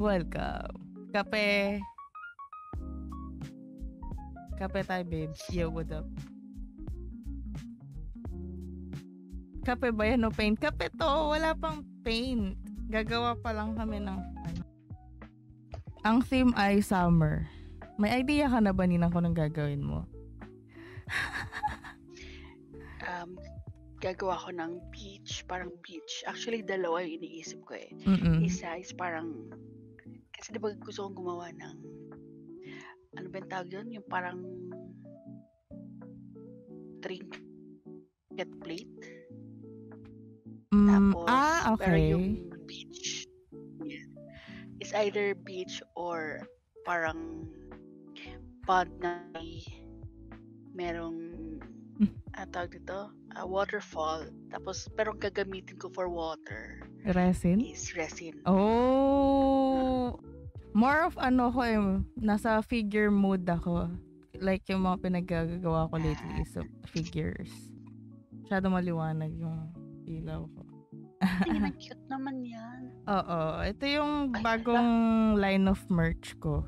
Welcome. Kape. Kape tayo, babes. Yo, what up? Kape ba yan o paint? Kape to. Wala pang paint. Gagawa pa lang kami ng ano. Ang theme ay summer. May idea ka na ba, Ninang, kung anong gagawin mo? Gagawa ko ng beach. Parang beach. Actually, dalawa yung iniisip ko eh. Isa is parang, kasi diba gusto kong gumawa ng, ano ba yung tawag yun? Yung parang trinket plate. Tapos, okay. pero yung beach, yeah, is either beach or parang pond na merong tawag dito, waterfall. Tapos, pero gagamitin ko for water Resin? is resin. Oh! More of ano ko eh, nasa figure mode ako. Like yung mga pinaggagawa ko lately is figures. Masyado maliwanag yung ilaw ko. Tingnan, cute naman yan. Oo. Ito yung bagong line of merch ko.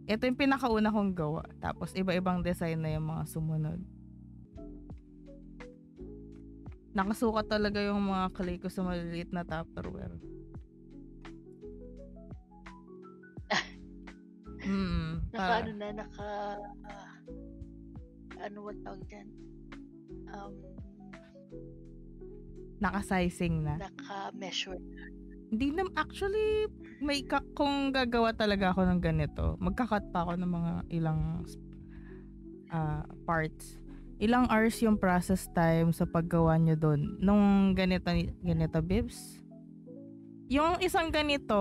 Ito yung pinakauna kong gawa. Tapos iba-ibang design na yung mga sumunod. Nakasukat talaga yung mga clay ko sa maliliit na Tupperware. Ano ba tawag dyan? Naka-sizing na. Naka-measure na. Hindi na, actually, kung gagawa talaga ako ng ganito, magkakat pa ako ng mga ilang parts. Ilang hours yung process time sa paggawa nyo doon? Nung ganito, babes? Yung isang ganito,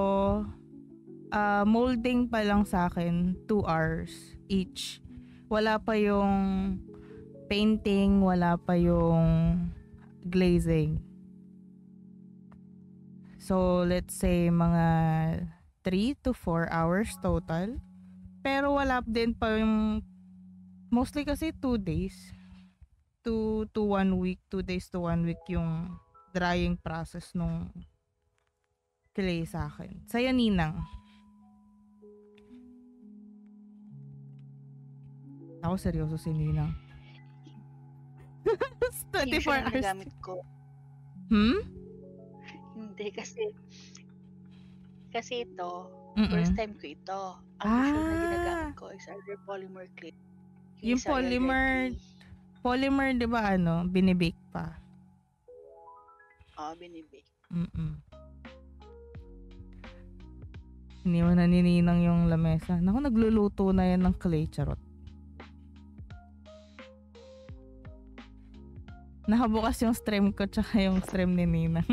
molding pa lang sa akin, 2 hours each. Wala pa yung painting, wala pa yung glazing. So, let's say mga 3 to 4 hours total. Pero wala din pa yung, mostly kasi 2 days. 2 to 1 week, 2 days to 1 week yung drying process nung clay sa akin. Sa'yo, Ninang? Ako, seryoso si Ninang. 24 hours. Gamit ko. Hindi, kasi ito, first time ko ito. Ang usual na ginagamit ko is either polymer clay. Yung polymer, di ba binibake pa? Binibake. Iniwan na ni Ninang yung lamesa. Naku, nagluluto na yan ng clay, charot. Nakabukas yung stream ko tsaka yung stream ni Ninang.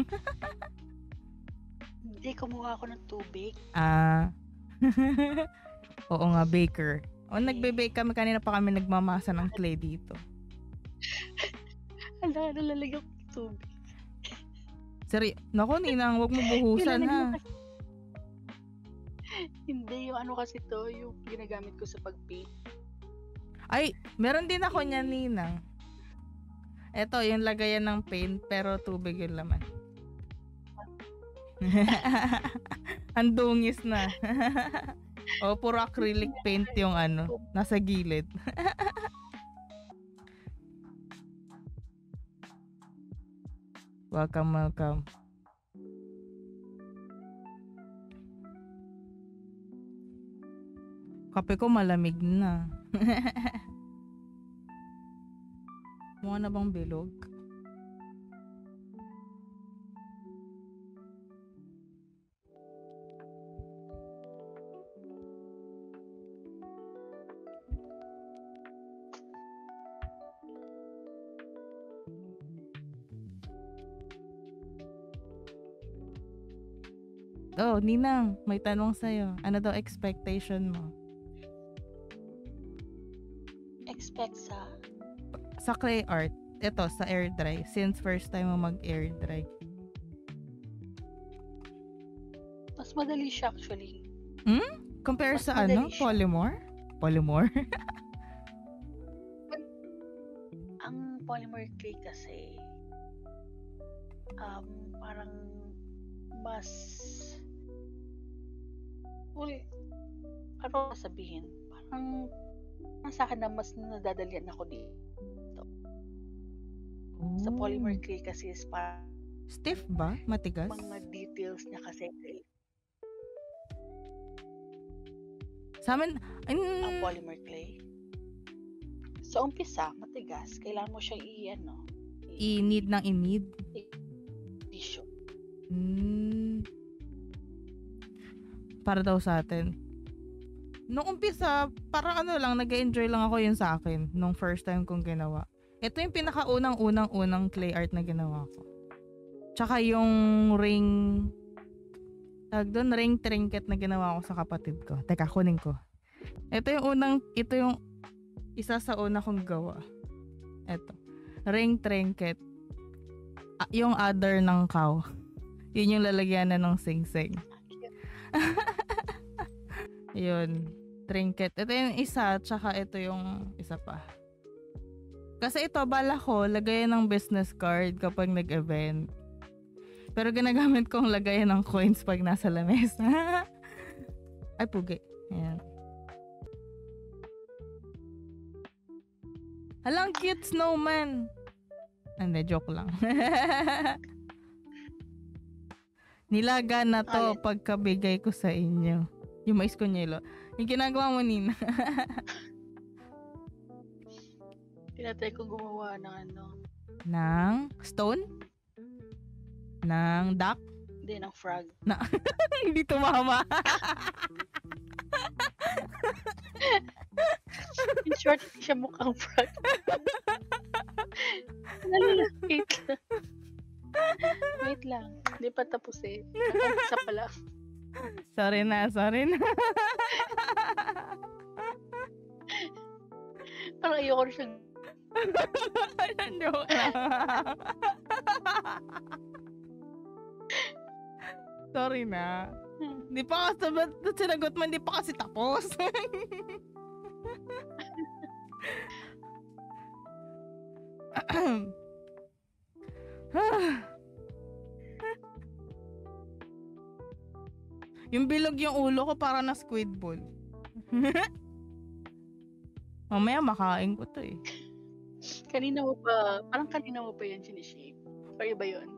Hindi, kumuha ako ng tubig. Oo nga, baker. Nagbe-bake kami. Kanina pa kami nagmamasa ng clay dito. Nalalagyan ko ng tubig. Naku, Ninang, wag mo buhusan ha. Hindi, yung kasi to, yung ginagamit ko sa pag-paint. Ay, meron din ako niyan, Ninang. Ito, yung lagayan ng paint, pero tubig yung laman. Ang dungis na. Puro acrylic paint yung nasa gilid. Welcome. Kape ko malamig na. Mukha na bang bilog? Ninang, may tanong sa'yo. Ano daw expectation mo? Expect sa clay art, ito, sa air dry. Since first time mo mag-air dry. Mas madali siya actually. Compare Mas sa polymer? Polymer? Ang polymer clay kasi, parang mas Well, ano sabihin? Parang sa akin na mas nadadalian ako dito. Sa polymer clay kasi is parang stiff ba? Matigas? mga details niya kasi sa amin, ang polymer clay. So, umpisa, matigas. Kailangan mo siyang i-knead ng i-knead? Tissue. Para daw sa atin. Nung umpisa, parang nag-enjoy lang ako yun sa akin nung first time kong ginawa. Ito yung pinakaunang clay art na ginawa ko. Tsaka yung ring trinket na ginawa ko sa kapatid ko. Teka, kunin ko. Ito yung isa sa una kong gawa. Ito. Ring trinket. Yung other ng cow. Yun yung lalagyan na ng sing-sing. Yun. Trinket. Ito yung isa, tsaka ito yung isa pa. Kasi ito, bala ko, lagayan ng business card kapag nag-event. Pero ginagamit kong lagayan ng coins pag nasa lamesa. Ay, pugi. Ayan. Alang cute snowman. Hindi, joke lang. Nilaga na to pagkabigay ko sa inyo. Yung mais ko nyelo. Yung ginagawa mo, Nina. Tinatry ko gumawa ng ng stone? Ng duck? Hindi, ng frog. Hindi tumama. In short, hindi siya mukhang frog. Wait lang. Hindi pa tapos eh. Isa pa lang. Sorry na. Parang ayoko rin siyang joke lang. Sorry na. Hindi pa kasi, ba't sinagot mo, hindi pa kasi tapos. Yung bilog yung ulo ko para na squid ball. Mamaya makain ko to eh. Parang kanina mo pa yan sinishape. Or iba yun?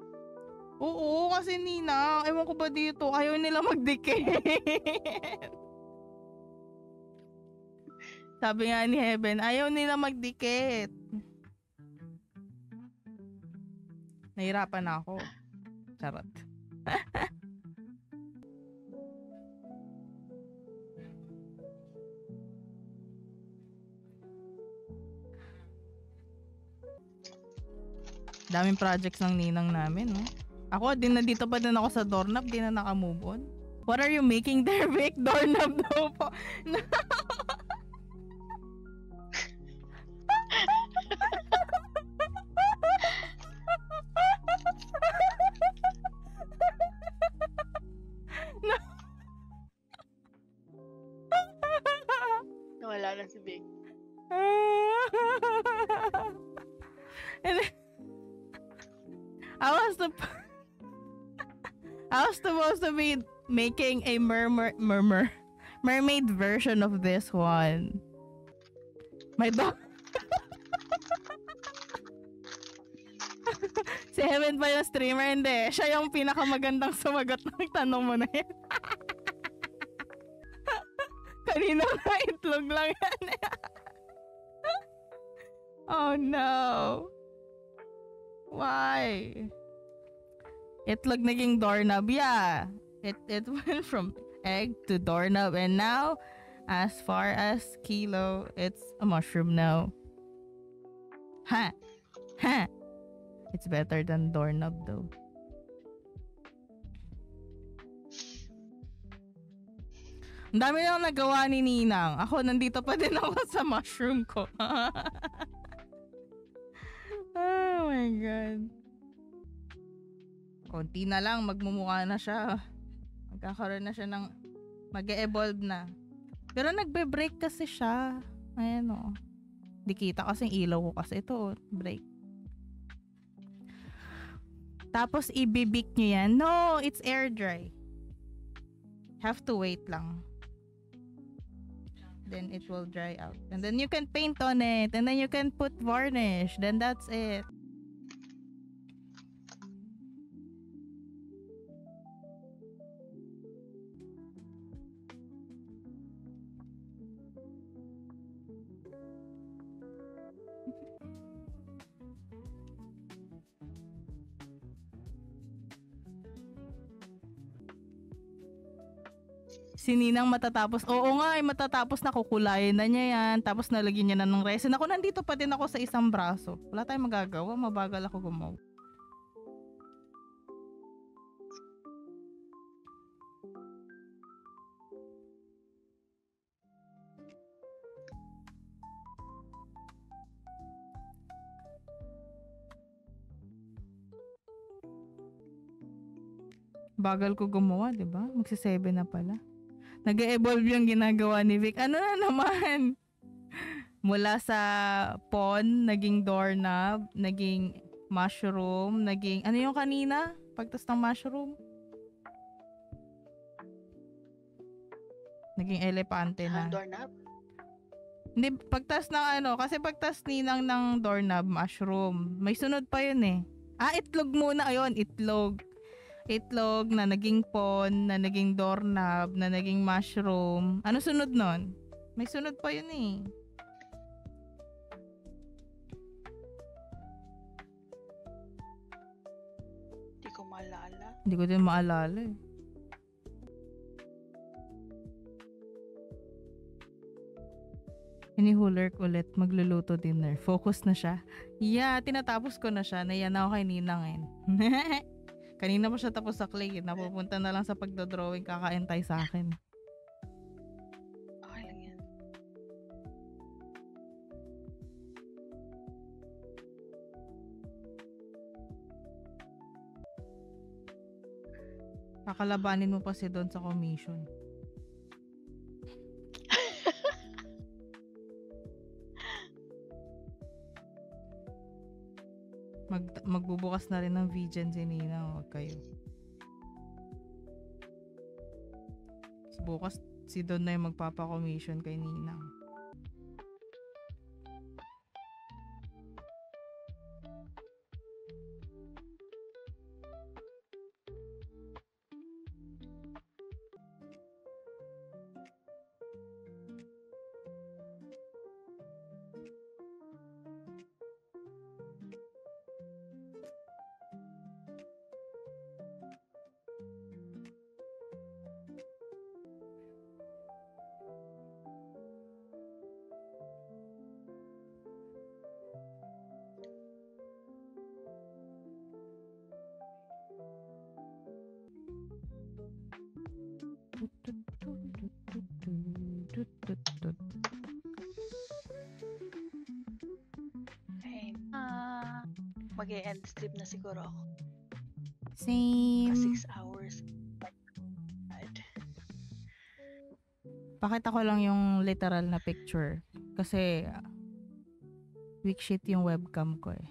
Oo, kasi Nina, ewan ko ba dito, ayaw nila magdikit. Sabi nga ni Heaven, ayaw nila magdikit. Nahirapan ako. Charot. Daming projects ng ninang namin, no? Ako, dito pa din ako sa doorknob, di na naka-move on. What are you making there, Vic? Doorknob daw po. Nawala na si Vic. I was supposed to be making a mermaid version of this one. My dog. Si Heaven pa yung streamer, hindi. Siya yung pinakamagandang sumagot ng tanong mo na yan. Kanina na itlog lang yan. Oh no. Why? Itlog naging doorknob. Yeah. It went from egg to doorknob, and now, as far as Kilo, it's a mushroom now. Ha! Ha! It's better than doorknob though. Ang dami lang nagawa ni Ninang. Ako, nandito pa din ako sa mushroom ko. Oh my God. Konti na lang, magmumukha na siya. Magkakaroon na siya ng mag-e-evolve na. Pero nagbe-break kasi siya. Ayan o. Di kita kasi ilaw ko kasi ito. Break. Tapos ibibik nyo yan. No, it's air dry. Have to wait lang. then it will dry out. And then you can paint on it. And then you can put varnish. Then that's it. Si Ninang matatapos. Oo nga, matatapos na kukulayin na niya yan. Tapos nalagyan niya na ng resin. Ako nandito pa din ako sa isang braso. Wala tayong magagawa. Mabagal ako gumawa. Bagal ko gumawa, di ba? Magsi-7 na pala. Nag-evolve yung ginagawa ni Vic. Ano na naman? Mula sa pawn, naging doorknob, naging mushroom, naging... Ano yung kanina? Pagtas ng mushroom? Naging elepante na. Doorknob? Hindi, pagtas ng ano, kasi pagtas Ninang ng doorknob, mushroom. May sunod pa yun eh. Itlog muna. Ayun, itlog. Itlog na naging pawn, na naging doorknob, na naging mushroom. Ano sunod nun? May sunod pa yun eh. Hindi ko maalala. Hindi ko din maalala eh. Hinihuler ko ulit, magluluto dinner. Focus na siya. Yeah, tinatapos ko na siya. Nayan ako kay Ninang eh. Kanina pa siya tapos sa clay. Napupunta na lang sa pagdodrawing. Kakain tayo sa akin. Okay lang yan. Kakalabanin mo pa si Don sa commission. Magbubukas na rin ng vegan si Nina. Huwag kayo. Bukas si Don na yung magpapa-commission kay Nina. Mag-e-end sleep na siguro ako. Same. 6 hours. Pakita ko lang yung literal na picture. Kasi weak shit yung webcam ko eh.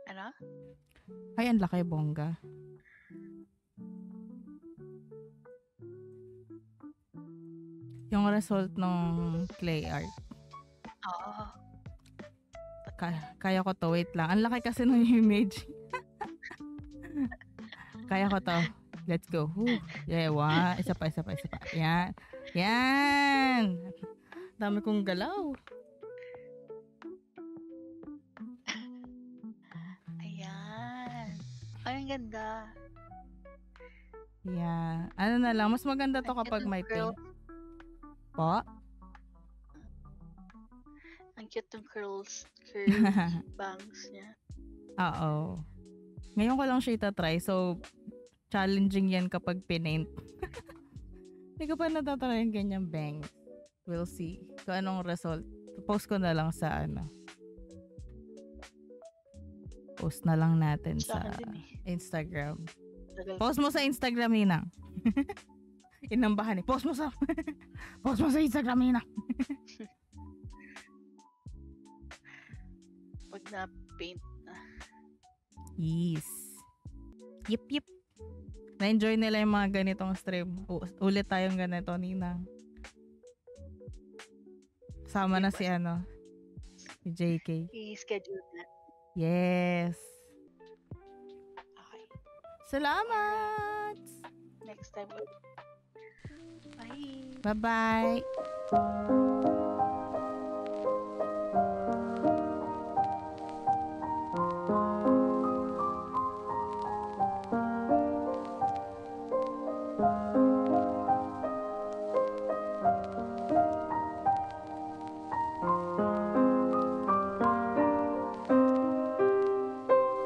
Ano? Ay, ang laki bongga. Yung result ng clay art. Oo. Kaya ko to. Wait lang. Ang laki kasi ng image. Kaya ko to. Let's go. Yeah, isa pa. Yan. Yan. Dami kong galaw. Ayan. Ay, ang ganda. Yeah. Ano na lang. Mas maganda to kapag may paint. Po? Ang cute ng curls bangs niya. Oo. Ngayon ko lang siya itatry. So, challenging yan kapag pinaint. Hindi ko pa natatry yung ganyang bangs. We'll see kung anong result. Post ko na lang sa Post na lang natin sa Instagram. Post mo sa Instagram, Ninang. Inambahan eh. Post mo sa Instagram, Ninang. Pag na-paint na. Yes. Yep. Na-enjoy nila yung mga ganitong stream. Ulit tayong ganito, Ninang. Sama na si si JK. I-schedule na. Yes. Okay. Salamat! Next time ulit. Bye! Bye-bye!